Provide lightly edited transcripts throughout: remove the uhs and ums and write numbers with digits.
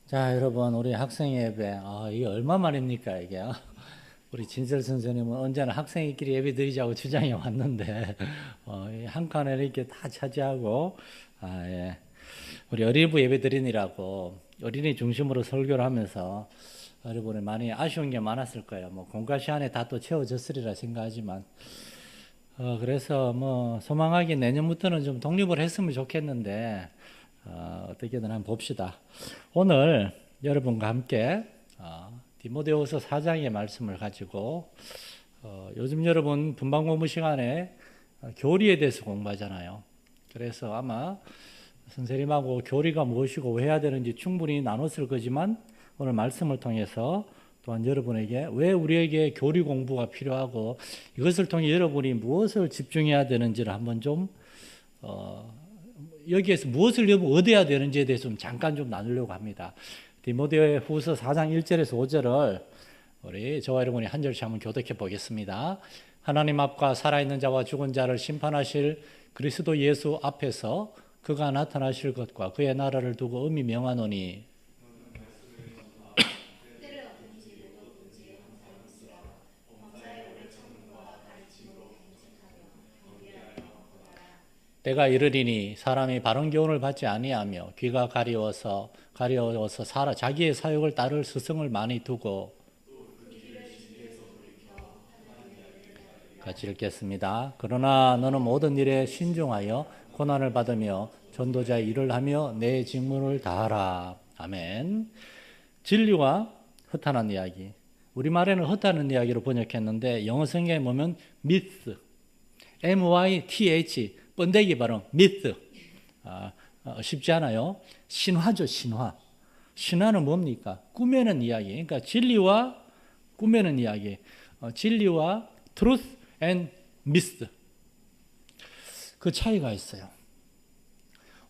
자, 여러분, 우리 학생 예배, 이게 얼마만입니까, 이게? 우리 진설 선생님은 언제나 학생끼리 예배 드리자고 주장해 왔는데, 한 칸에 이렇게 다 차지하고, 예. 우리 어린이부 예배 드리느라고 어린이 중심으로 설교를 하면서 여러분이 많이 아쉬운 게 많았을 거예요. 뭐, 공과 시간에 다 또 채워졌으리라 생각하지만, 그래서 뭐, 소망하기 내년부터는 좀 독립을 했으면 좋겠는데, 어떻게든 한번 봅시다. 오늘 여러분과 함께 디모데후서 4장의 말씀을 가지고 요즘 여러분 분방 공부 시간에 교리에 대해서 공부하잖아요. 그래서 아마 선생님하고 교리가 무엇이고 왜 해야 되는지 충분히 나눴을 거지만 오늘 말씀을 통해서 또한 여러분에게 왜 우리에게 교리 공부가 필요하고 이것을 통해 여러분이 무엇을 집중해야 되는지를 한번 좀 여기에서 무엇을 얻어야 되는지에 대해서 좀 잠깐 좀 나누려고 합니다. 디모데후서 4장 1절에서 5절을 우리 저와 여러분이 한 절씩 한번 교독해 보겠습니다. 하나님 앞과 살아있는 자와 죽은 자를 심판하실 그리스도 예수 앞에서 그가 나타나실 것과 그의 나라를 두고 엄히 명하노니 때가 이르리니 사람이 바른 교훈을 받지 아니하며 귀가 가려워서 자기의 사욕을 따를 스승을 많이 두고 같이 읽겠습니다. 그러나 너는 모든 일에 신중하여 고난을 받으며 전도자의 일을 하며 내 직분을 다하라. 아멘. 진리와 허탄한 이야기. 우리말에는 허탄한 이야기로 번역했는데 영어 성경에 보면 myth, myth, 번데기 발음, myth. 쉽지 않아요. 신화죠, 신화. 신화는 뭡니까? 꾸며낸 이야기. 그러니까 진리와 꾸며낸 이야기. 진리와 truth and myth. 그 차이가 있어요.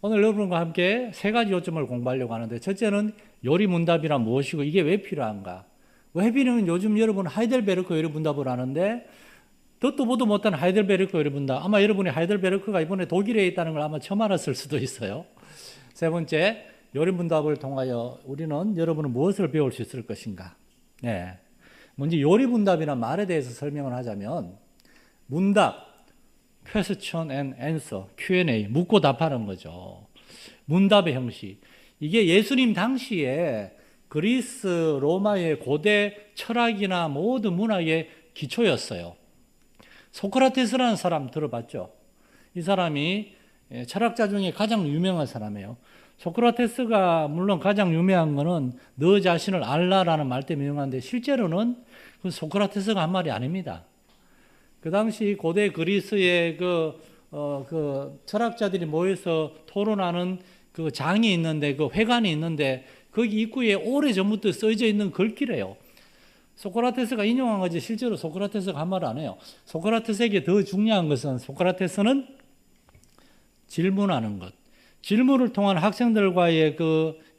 오늘 여러분과 함께 세 가지 요점을 공부하려고 하는데 첫째는 요리문답이란 무엇이고 이게 왜 필요한가? 왜비는 요즘 여러분 하이델베르크 요리문답을 하는데 듣도 보도 못한 하이델베르크 요리문답. 아마 여러분이 하이델베르크가 이번에 독일에 있다는 걸 아마 처음 알았을 수도 있어요. 세 번째, 요리문답을 통하여 우리는 여러분은 무엇을 배울 수 있을 것인가? 네. 먼저 요리문답이라는 말에 대해서 설명을 하자면 문답, question and answer, Q&A, 묻고 답하는 거죠. 문답의 형식. 이게 예수님 당시에 그리스, 로마의 고대 철학이나 모든 문학의 기초였어요. 소크라테스라는 사람 들어봤죠? 이 사람이 철학자 중에 가장 유명한 사람이에요. 소크라테스가 물론 가장 유명한 거는 너 자신을 알라라는 말 때문에 유명한데 실제로는 그 소크라테스가 한 말이 아닙니다. 그 당시 고대 그리스의 그 철학자들이 모여서 토론하는 그 장이 있는데 그 회관이 있는데 거기 입구에 오래전부터 써져 있는 글귀래요. 소크라테스가 인용한 거지 실제로 소크라테스가 한 말 안 해요. 소크라테스에게 더 중요한 것은 소크라테스는 질문하는 것. 질문을 통한 학생들과의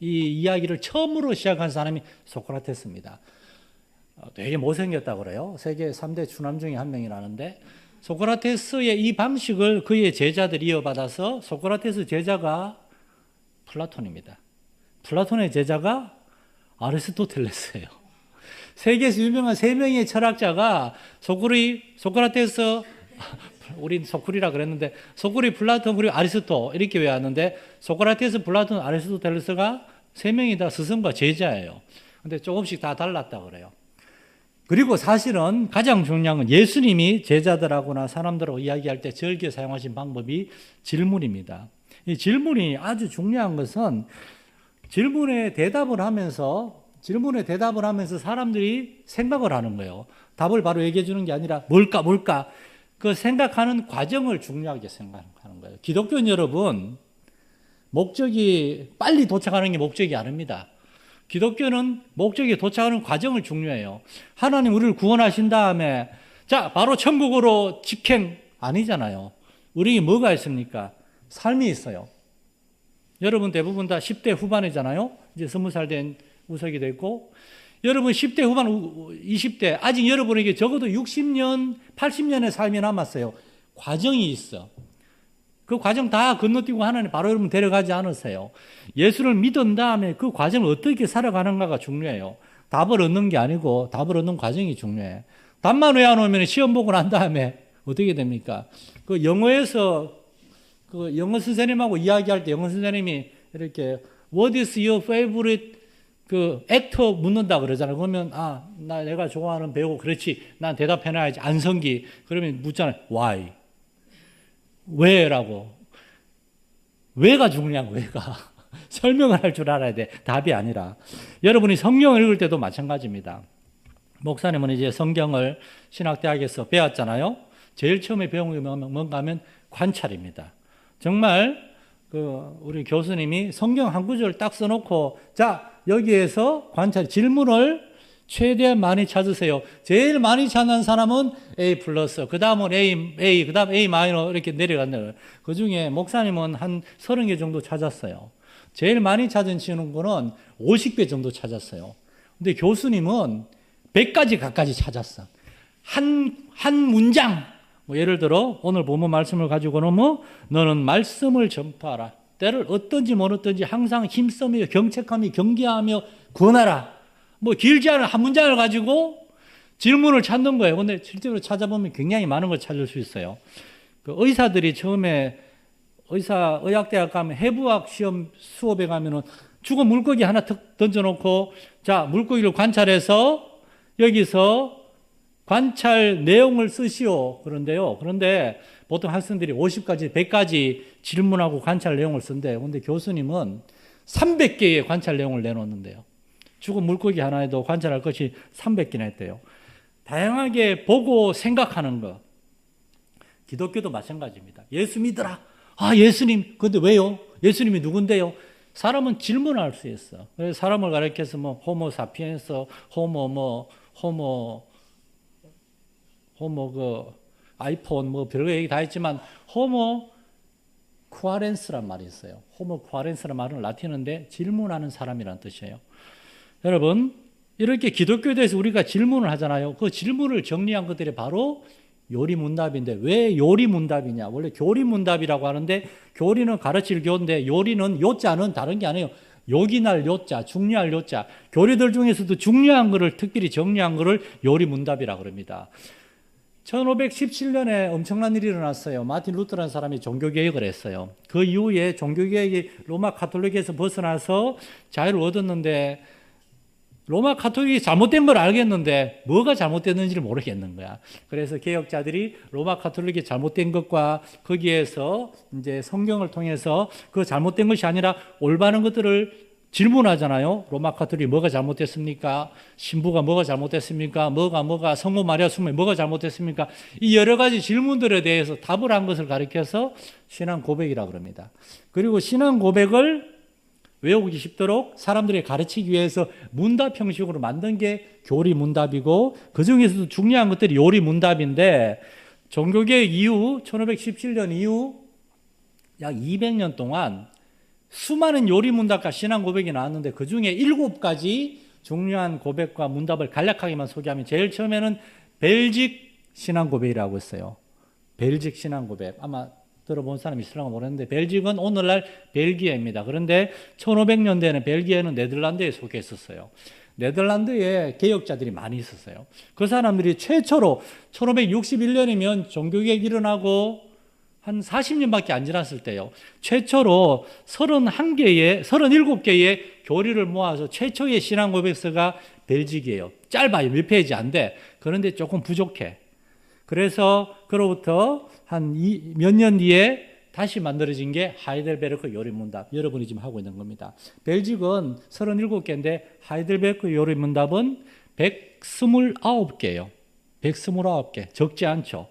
이 이야기를 처음으로 시작한 사람이 소크라테스입니다. 되게 못생겼다고 그래요. 세계 3대 추남 중에 한 명이라는데 소크라테스의 이 방식을 그의 제자들이 이어받아서 소크라테스 제자가 플라톤입니다. 플라톤의 제자가 아리스토텔레스예요. 세계에서 유명한 세 명의 철학자가 소크라테스, 우린 소크리라 그랬는데 소크리, 플라톤, 그리고 아리스토 이렇게 외웠는데 소크라테스, 플라톤, 아리스토텔레스가 세 명이 다 스승과 제자예요. 근데 조금씩 다 달랐다 그래요. 그리고 사실은 가장 중요한 건 예수님이 제자들하고나 사람들하고 이야기할 때 즐겨 사용하신 방법이 질문입니다. 이 질문이 아주 중요한 것은 질문에 대답을 하면서 사람들이 생각을 하는 거예요. 답을 바로 얘기해 주는 게 아니라 뭘까? 그 생각하는 과정을 중요하게 생각하는 거예요. 기독교인 여러분, 목적이 빨리 도착하는 게 목적이 아닙니다. 기독교는 목적에 도착하는 과정을 중요해요. 하나님 우리를 구원하신 다음에 자 바로 천국으로 직행 아니잖아요. 우리에게 뭐가 있습니까? 삶이 있어요. 여러분 대부분 다 10대 후반이잖아요. 이제 20살 된 우석이 됐고 여러분 10대 후반 20대 아직 여러분에게 적어도 60년 80년의 삶이 남았어요. 과정이 있어. 그 과정 다 건너뛰고 하나님 바로 여러분 데려가지 않으세요. 예수를 믿은 다음에 그 과정을 어떻게 살아가는가가 중요해요. 답을 얻는 게 아니고 답을 얻는 과정이 중요해. 답만 외워놓으면 시험 보고 난 다음에 어떻게 됩니까? 그 영어에서 그 영어 선생님하고 이야기할 때 영어 선생님이 이렇게 What is your favorite 그 액터 묻는다 그러잖아요. 그러면 내가 좋아하는 배우 그렇지. 난 대답해놔야지. 안성기. 그러면 묻잖아요. Why? 왜라고. 왜가 중요한 거야. 왜가. 설명을 할 줄 알아야 돼. 답이 아니라. 여러분이 성경을 읽을 때도 마찬가지입니다. 목사님은 이제 성경을 신학대학에서 배웠잖아요. 제일 처음에 배운 게 뭔가 하면 관찰입니다. 정말 우리 교수님이 성경 한 구절 딱 써놓고 자 여기에서 관찰 질문을 최대한 많이 찾으세요. 제일 많이 찾는 사람은 A 플러스, 그 다음은 A, 그 다음 A 마이너 이렇게 내려간다. 그 중에 목사님은 한 30개 정도 찾았어요. 제일 많이 찾은 친구는 50개 정도 찾았어요. 근데 교수님은 100가지 각가지 찾았어. 한 문장, 예를 들어 오늘 본문 말씀을 가지고는 너는 말씀을 전파하라. 때를 어떤지 모르든지 항상 힘쓰며 경책하며 경계하며 권하라. 길지 않은 한 문장을 가지고 질문을 찾는 거예요. 근데 실제로 찾아보면 굉장히 많은 걸 찾을 수 있어요. 그 의사들이 처음에 의학대학 가면 해부학 시험 수업에 가면은 죽은 물고기 하나 턱 던져놓고 자, 물고기를 관찰해서 여기서 관찰 내용을 쓰시오. 그런데 보통 학생들이 50가지, 100가지 질문하고 관찰 내용을 쓴대요. 그런데 교수님은 300개의 관찰 내용을 내놓는데요. 죽은 물고기 하나에도 관찰할 것이 300개나 했대요. 다양하게 보고 생각하는 것. 기독교도 마찬가지입니다. 예수 믿으라. 예수님, 근데 왜요? 예수님이 누군데요? 사람은 질문할 수 있어. 그래서 사람을 가리켜서 호모 사피엔스, 호모 아이폰 별거 얘기 다 했지만 호모 쿠아렌스란 말이 있어요. 호모 쿠아렌스란 말은 라틴어인데 질문하는 사람이란 뜻이에요. 여러분, 이렇게 기독교에 대해서 우리가 질문을 하잖아요. 그 질문을 정리한 것들이 바로 요리문답인데 왜 요리문답이냐? 원래 교리문답이라고 하는데 교리는 가르칠 교인데 요리는 요자는 다른 게 아니에요. 요긴할 요자, 중요할 요자. 교리들 중에서도 중요한 것을 특별히 정리한 것을 요리문답이라고 그럽니다. 1517년에 엄청난 일이 일어났어요. 마틴 루터라는 사람이 종교개혁을 했어요. 그 이후에 종교개혁이 로마 가톨릭에서 벗어나서 자유를 얻었는데 로마 가톨릭이 잘못된 걸 알겠는데 뭐가 잘못됐는지를 모르겠는 거야. 그래서 개혁자들이 로마 가톨릭이 잘못된 것과 거기에서 이제 성경을 통해서 그 잘못된 것이 아니라 올바른 것들을 질문하잖아요. 로마 가톨릭이 뭐가 잘못됐습니까? 신부가 뭐가 잘못됐습니까? 뭐가 성모 마리아 숙모에 뭐가 잘못됐습니까? 이 여러 가지 질문들에 대해서 답을 한 것을 가리켜서 신앙 고백이라고 합니다. 그리고 신앙 고백을 외우기 쉽도록 사람들이 가르치기 위해서 문답 형식으로 만든 게 교리문답이고 그 중에서도 중요한 것들이 요리문답인데 종교개혁 이후 1517년 이후 약 200년 동안 수많은 요리문답과 신앙 고백이 나왔는데 그 중에 7가지 중요한 고백과 문답을 간략하게만 소개하면 제일 처음에는 벨직 신앙 고백이라고 했어요. 벨직 신앙 고백. 아마 들어본 사람이 있을까 모르겠는데 벨직은 오늘날 벨기에입니다. 그런데 1500년대에는 벨기에는 네덜란드에 속해 있었어요. 네덜란드에 개혁자들이 많이 있었어요. 그 사람들이 최초로 1561년이면 종교개혁이 일어나고 한 40년밖에 안 지났을 때요. 최초로 37개의 교리를 모아서 최초의 신앙 고백서가 벨직이에요. 짧아요. 몇 페이지 안 돼. 그런데 조금 부족해. 그래서 그로부터 한 몇 년 뒤에 다시 만들어진 게 하이델베르크 요리문답. 여러분이 지금 하고 있는 겁니다. 벨직은 37개인데 하이델베르크 요리문답은 129개예요. 129개. 적지 않죠.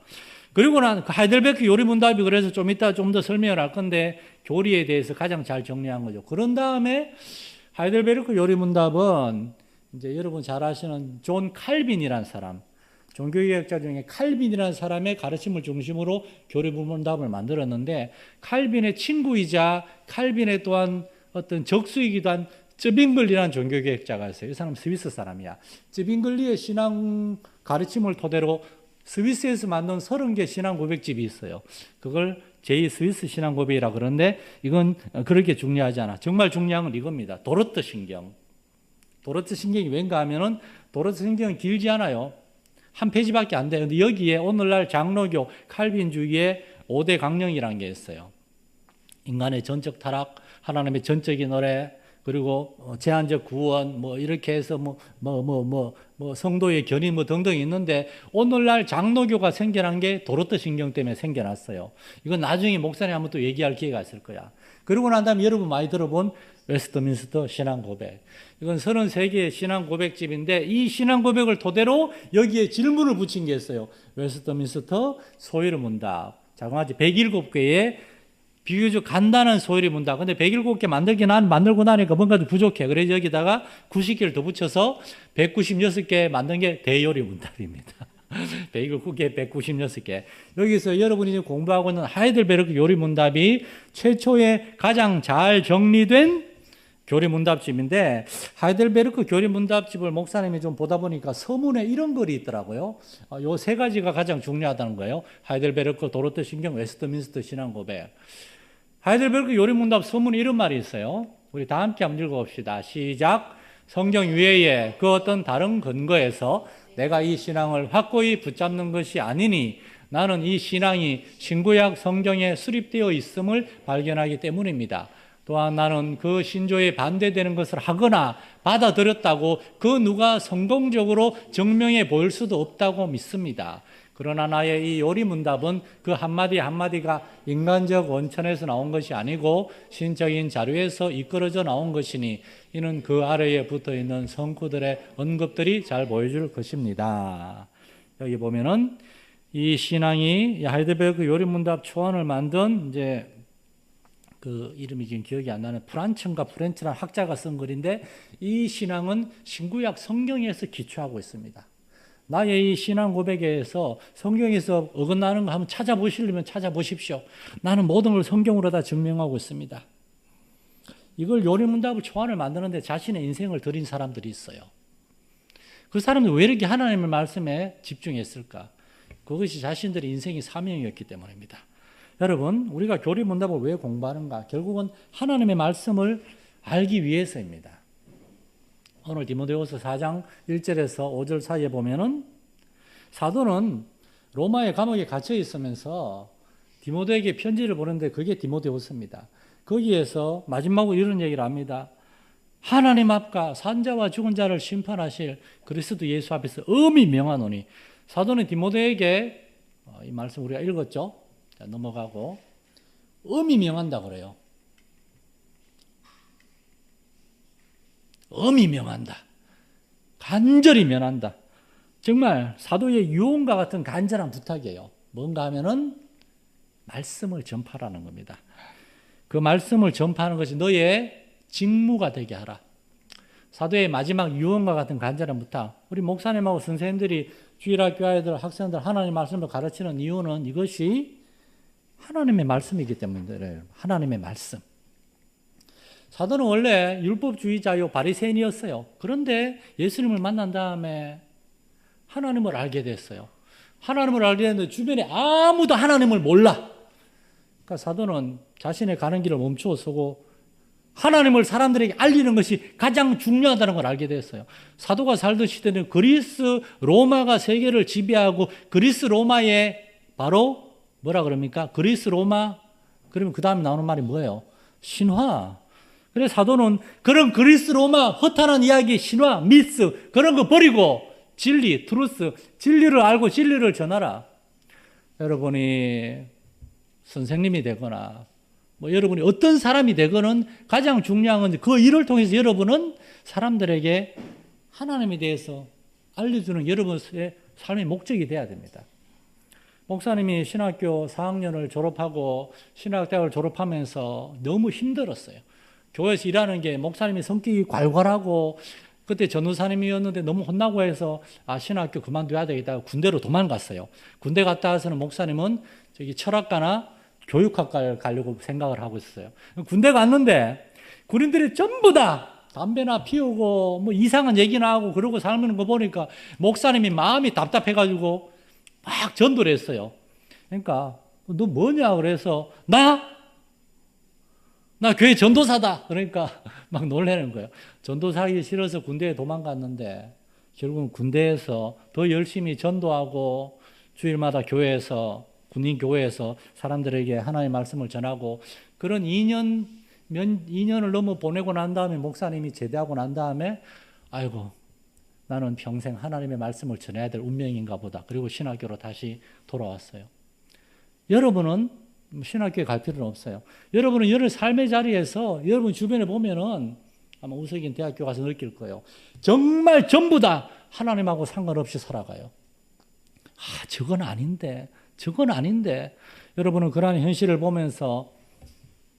그리고 난 하이델베르크 요리문답이 그래서 좀 이따 좀 더 설명을 할 건데 교리에 대해서 가장 잘 정리한 거죠. 그런 다음에 하이델베르크 요리문답은 이제 여러분 잘 아시는 존 칼빈이라는 사람, 종교개혁자 중에 칼빈이라는 사람의 가르침을 중심으로 교리문답을 만들었는데 칼빈의 친구이자 칼빈의 또한 어떤 적수이기도 한 쯔빙글리라는 종교개혁자가 있어요. 이 사람은 스위스 사람이야. 쯔빙글리의 신앙 가르침을 토대로 스위스에서 만든 30개 신앙 고백집이 있어요. 그걸 제2스위스 신앙 고백이라 그러는데 이건 그렇게 중요하지 않아. 정말 중요한 건 이겁니다. 도르트 신경. 도르트 신경이 왠가 하면은 도르트 신경은 길지 않아요. 한 페이지밖에 안 돼요. 근데 여기에 오늘날 장로교 칼빈주의의 5대 강령이라는 게 있어요. 인간의 전적 타락, 하나님의 전적인 노래, 그리고 제한적 구원, 뭐 이렇게 해서 성도의 견인 뭐 등등 있는데 오늘날 장로교가 생겨난 게 도르트 신경 때문에 생겨났어요. 이건 나중에 목사님 한번 또 얘기할 기회가 있을 거야. 그러고 난 다음에 여러분 많이 들어본 웨스트민스터 신앙 고백. 이건 33개의 신앙 고백집인데 이 신앙 고백을 토대로 여기에 질문을 붙인 게 있어요. 웨스트민스터 소위를 문답. 자그마치 107개의 비교적 간단한 소위를 문답. 근데 107개 만들고 나니까 뭔가 좀 부족해. 그래서 여기다가 90개를 더 붙여서 196개 만든 게 대요리 문답입니다. 107개, 196개. 여기서 여러분이 지금 공부하고 있는 하이델베르크 요리 문답이 최초의 가장 잘 정리된 교리 문답집인데 하이델베르크 교리 문답집을 목사님이 좀 보다 보니까 서문에 이런 글이 있더라고요. 요 세 가지가 가장 중요하다는 거예요. 하이델베르크 도르트 신경 웨스트민스터 신앙 고백. 하이델베르크 요리 문답 서문에 이런 말이 있어요. 우리 다 함께 한번 읽어봅시다. 시작. 성경 위에 그 어떤 다른 근거에서 내가 이 신앙을 확고히 붙잡는 것이 아니니 나는 이 신앙이 신구약 성경에 수립되어 있음을 발견하기 때문입니다. 또한 나는 그 신조에 반대되는 것을 하거나 받아들였다고 그 누가 성공적으로 증명해 볼 수도 없다고 믿습니다. 그러나 나의 이 요리문답은 그 한마디 한마디가 인간적 원천에서 나온 것이 아니고 신적인 자료에서 이끌어져 나온 것이니 이는 그 아래에 붙어있는 성구들의 언급들이 잘 보여줄 것입니다. 여기 보면은 이 신앙이 하이델베르크 요리문답 초안을 만든 이제 그 이름이 지금 기억이 안 나는 프란츠인가 프렌치라는 학자가 쓴 글인데 이 신앙은 신구약 성경에서 기초하고 있습니다. 나의 이 신앙 고백에서 성경에서 어긋나는 거 한번 찾아보시려면 찾아보십시오. 나는 모든 걸 성경으로 다 증명하고 있습니다. 이걸 요리문답을 초안을 만드는데 자신의 인생을 들인 사람들이 있어요. 그 사람들이 왜 이렇게 하나님의 말씀에 집중했을까? 그것이 자신들의 인생의 사명이었기 때문입니다. 여러분, 우리가 교리 문답을 왜 공부하는가? 결국은 하나님의 말씀을 알기 위해서입니다. 오늘 디모데후서 4장 1절에서 5절 사이에 보면은 사도는 로마의 감옥에 갇혀 있으면서 디모데에게 편지를 보는데 그게 디모데후서입니다. 거기에서 마지막으로 이런 얘기를 합니다. 하나님 앞과 산자와 죽은 자를 심판하실 그리스도 예수 앞에서 엄히 명하노니 사도는 디모데에게 이 말씀 우리가 읽었죠? 자, 넘어가고 엄히 명한다 그래요. 엄히 명한다. 간절히 명한다. 정말 사도의 유언과 같은 간절한 부탁이에요. 뭔가 하면은 말씀을 전파하라는 겁니다. 그 말씀을 전파하는 것이 너의 직무가 되게 하라. 사도의 마지막 유언과 같은 간절한 부탁. 우리 목사님하고 선생님들이 주일학교 아이들, 학생들 하나님의 말씀을 가르치는 이유는 이것이 하나님의 말씀이기 때문에 하나님의 말씀. 사도는 원래 율법주의자요 바리새인이었어요. 그런데 예수님을 만난 다음에 하나님을 알게 됐어요. 하나님을 알게 됐는데 주변에 아무도 하나님을 몰라. 그러니까 사도는 자신의 가는 길을 멈추어 서고 하나님을 사람들에게 알리는 것이 가장 중요하다는 걸 알게 됐어요. 사도가 살던 시대는 그리스 로마가 세계를 지배하고 그리스 로마에 바로 뭐라 그럽니까? 그리스 로마 그러면 그 다음에 나오는 말이 뭐예요? 신화. 그래서 사도는 그런 그리스 로마 허탄한 이야기, 신화, 미스 그런 거 버리고 진리, 트루스, 진리를 알고 진리를 전하라. 여러분이 선생님이 되거나 뭐 여러분이 어떤 사람이 되거는 가장 중요한 건 그 일을 통해서 여러분은 사람들에게 하나님에 대해서 알려주는 여러분의 삶의 목적이 돼야 됩니다. 목사님이 신학교 4학년을 졸업하고 신학대학을 졸업하면서 너무 힘들었어요. 교회에서 일하는 게 목사님이 성격이 괄괄하고 그때 전도사님이었는데 너무 혼나고 해서 신학교 그만둬야 되겠다 군대로 도망갔어요. 군대 갔다 와서는 목사님은 저기 철학과나 교육학과를 가려고 생각을 하고 있었어요. 군대 갔는데 군인들이 전부 다 담배나 피우고 뭐 이상한 얘기나 하고 그러고 살는 거 보니까 목사님이 마음이 답답해가지고 막 전도를 했어요. 그러니까 너 뭐냐? 그래서 나 교회 전도사다. 그러니까 막 놀라는 거예요. 전도사하기 싫어서 군대에 도망갔는데 결국은 군대에서 더 열심히 전도하고 주일마다 교회에서 군인 교회에서 사람들에게 하나님의 말씀을 전하고 그런 2년을 넘어 보내고 난 다음에 목사님이 제대하고 난 다음에 아이고 나는 평생 하나님의 말씀을 전해야 될 운명인가 보다. 그리고 신학교로 다시 돌아왔어요. 여러분은 신학교에 갈 필요는 없어요. 여러분은 여러 삶의 자리에서 여러분 주변에 보면은 아마 우석인 대학교 가서 느낄 거예요. 정말 전부 다 하나님하고 상관없이 살아가요. 저건 아닌데. 여러분은 그러한 현실을 보면서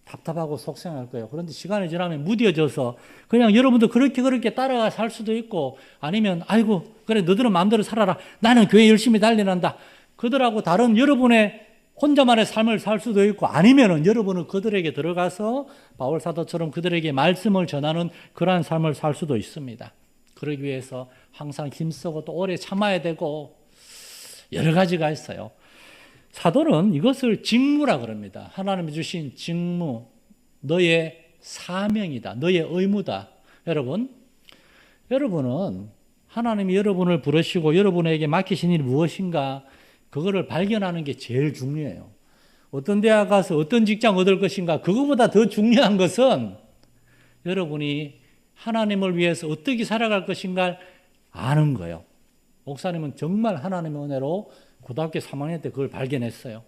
답답하고 속상할 거예요. 그런데 시간이 지나면 무뎌져서 그냥 여러분도 그렇게 따라가 살 수도 있고 아니면 아이고 그래 너들은 마음대로 살아라. 나는 교회 열심히 달려난다. 그들하고 다른 여러분의 혼자만의 삶을 살 수도 있고 아니면은 여러분은 그들에게 들어가서 바울 사도처럼 그들에게 말씀을 전하는 그러한 삶을 살 수도 있습니다. 그러기 위해서 항상 힘쓰고 또 오래 참아야 되고 여러 가지가 있어요. 사도는 이것을 직무라 그럽니다. 하나님이 주신 직무, 너의 사명이다. 너의 의무다. 여러분은 하나님이 여러분을 부르시고 여러분에게 맡기신 일이 무엇인가 그거를 발견하는 게 제일 중요해요. 어떤 대학 가서 어떤 직장 얻을 것인가 그거보다 더 중요한 것은 여러분이 하나님을 위해서 어떻게 살아갈 것인가를 아는 거예요. 목사님은 정말 하나님의 은혜로 고등학교 3학년 때 그걸 발견했어요.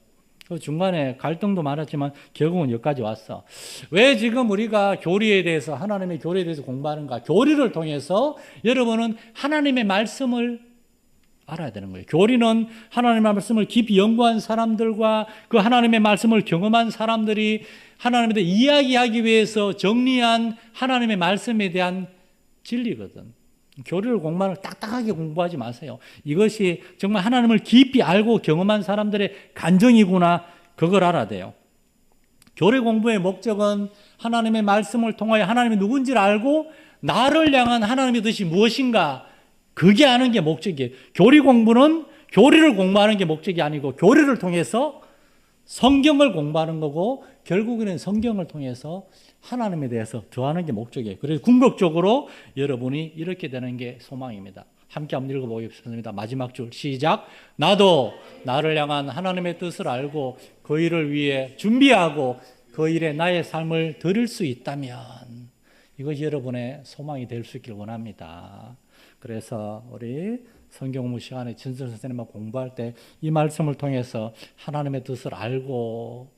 그 중간에 갈등도 많았지만 결국은 여기까지 왔어. 왜 지금 우리가 교리에 대해서 하나님의 교리에 대해서 공부하는가? 교리를 통해서 여러분은 하나님의 말씀을 알아야 되는 거예요. 교리는 하나님의 말씀을 깊이 연구한 사람들과 그 하나님의 말씀을 경험한 사람들이 하나님에 대해 이야기하기 위해서 정리한 하나님의 말씀에 대한 진리거든. 교리를 공부하는 걸 딱딱하게 공부하지 마세요. 이것이 정말 하나님을 깊이 알고 경험한 사람들의 간증이구나. 그걸 알아야 돼요. 교리 공부의 목적은 하나님의 말씀을 통하여 하나님이 누군지를 알고 나를 향한 하나님의 뜻이 무엇인가 그게 아는 게 목적이에요. 교리 공부는 교리를 공부하는 게 목적이 아니고 교리를 통해서 성경을 공부하는 거고 결국에는 성경을 통해서 하나님에 대해서 더하는 게 목적이에요. 그래서 궁극적으로 여러분이 이렇게 되는 게 소망입니다. 함께 한번 읽어보겠습니다. 마지막 줄 시작. 나도 나를 향한 하나님의 뜻을 알고 그 일을 위해 준비하고 그 일에 나의 삶을 드릴 수 있다면 이것이 여러분의 소망이 될 수 있기를 원합니다. 그래서 우리 성경 공부 시간에 진설 선생님과 공부할 때 이 말씀을 통해서 하나님의 뜻을 알고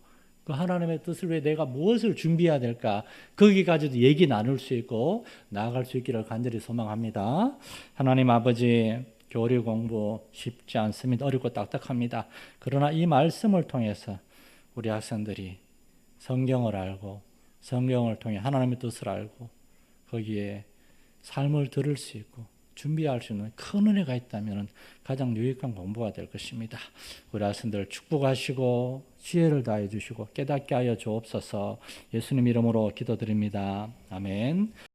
그 하나님의 뜻을 위해 내가 무엇을 준비해야 될까 거기까지도 얘기 나눌 수 있고 나아갈 수 있기를 간절히 소망합니다. 하나님 아버지 교리 공부 쉽지 않습니다. 어렵고 딱딱합니다. 그러나 이 말씀을 통해서 우리 학생들이 성경을 알고 성경을 통해 하나님의 뜻을 알고 거기에 삶을 들을 수 있고 준비할 수 있는 큰 은혜가 있다면 가장 유익한 공부가 될 것입니다. 우리 학생들 축복하시고 지혜를 다해 주시고 깨닫게 하여 주옵소서. 예수님 이름으로 기도드립니다. 아멘.